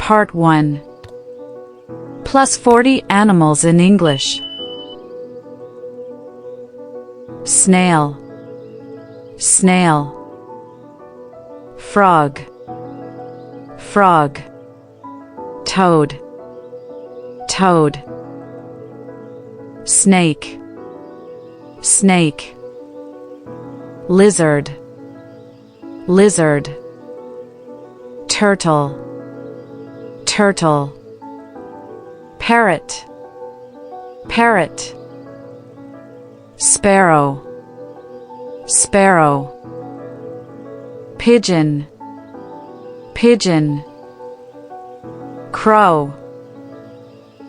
Part 1. Plus 40 animals in English. Snail, snail. Frog, frog. Toad, toad. Snake, snake. Lizard, lizard. Turtle, turtle. Parrot, parrot. Sparrow, sparrow. Pigeon, pigeon. Crow,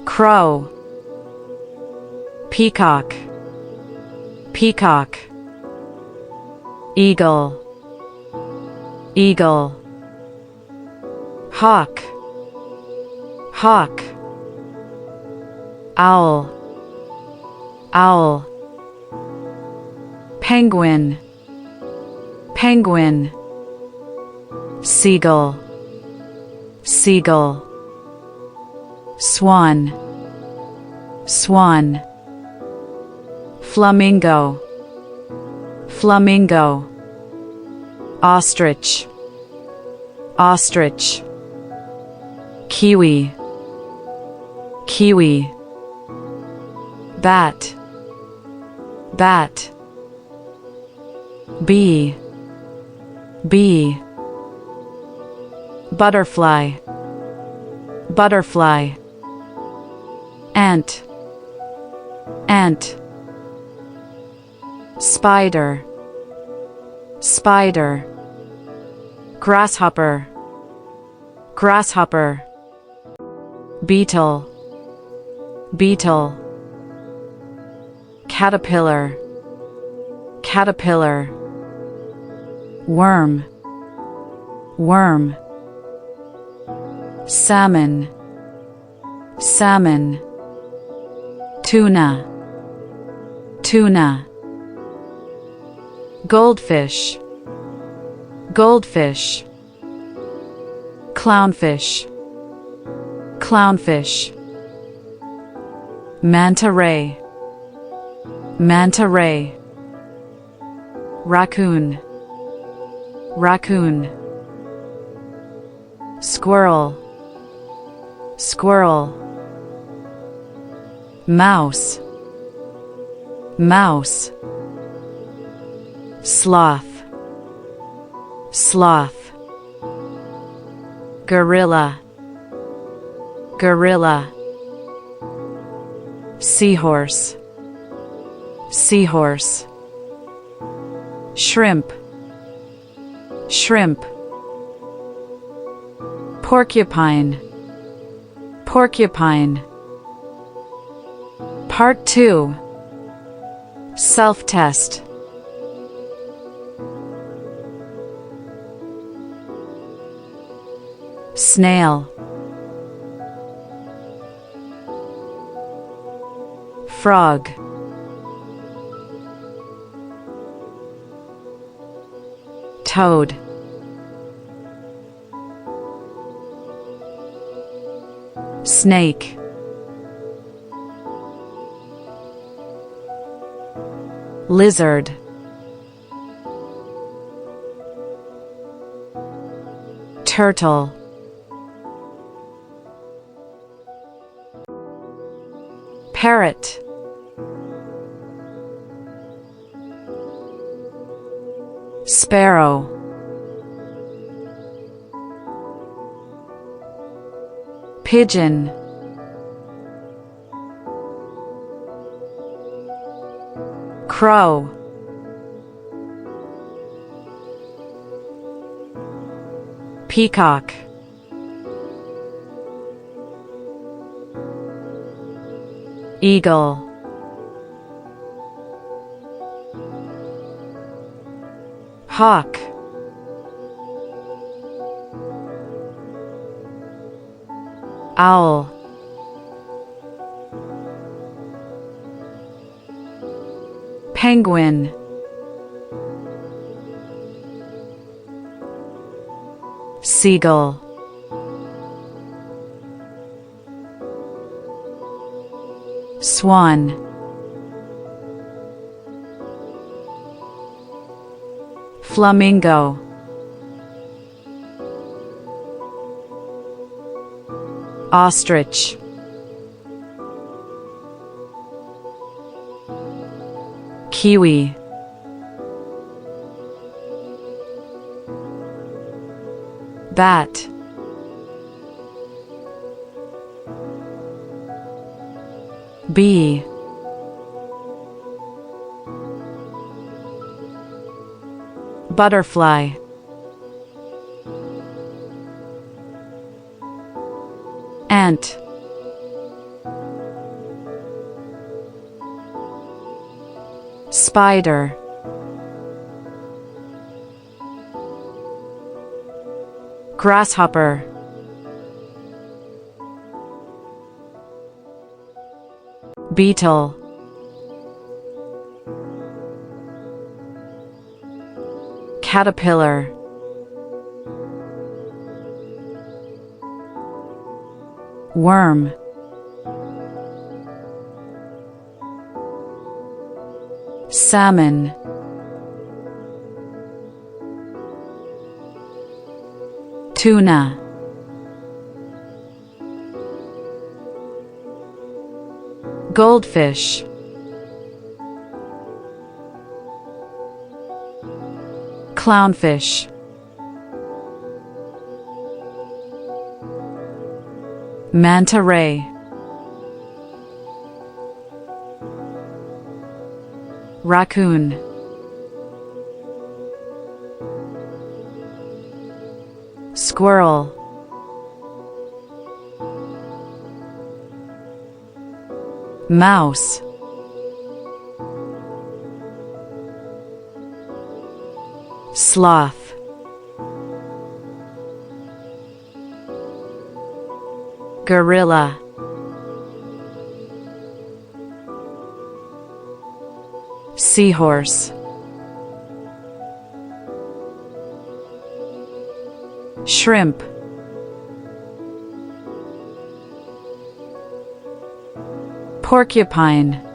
crow. Peacock, peacock. Eagle, eagle. Hawk, hawk. Owl, owl. Penguin, penguin. Seagull, seagull. Swan, swan. Flamingo, flamingo. Ostrich, ostrich. Kiwi, kiwi. Bat, bat. Bee, bee. Butterfly, butterfly. Ant, ant. Spider, spider. Grasshopper, grasshopper. Beetle, beetle. Caterpillar, caterpillar. Worm, worm. Salmon, salmon. Tuna, tuna. Goldfish, goldfish. Clownfish, clownfish. Manta ray, manta ray. Raccoon, raccoon. Squirrel, squirrel. Mouse, mouse. Sloth, sloth. Gorilla, gorilla. Seahorse, seahorse. Shrimp, shrimp. Porcupine, porcupine. Part 2. Self-test. Snail, frog. Toad, snake. Lizard, turtle. Parrot, sparrow. Pigeon, crow. Peacock, eagle. Hawk, owl. Penguin, seagull. Swan. Flamingo. Ostrich. Kiwi. Bat. Bee. Butterfly. Ant. Spider. Grasshopper. Beetle. Caterpillar. Worm. Salmon. Tuna. Goldfish. Clownfish. Manta ray. Raccoon. Squirrel. Mouse. Sloth. Gorilla. Seahorse. Shrimp. Porcupine.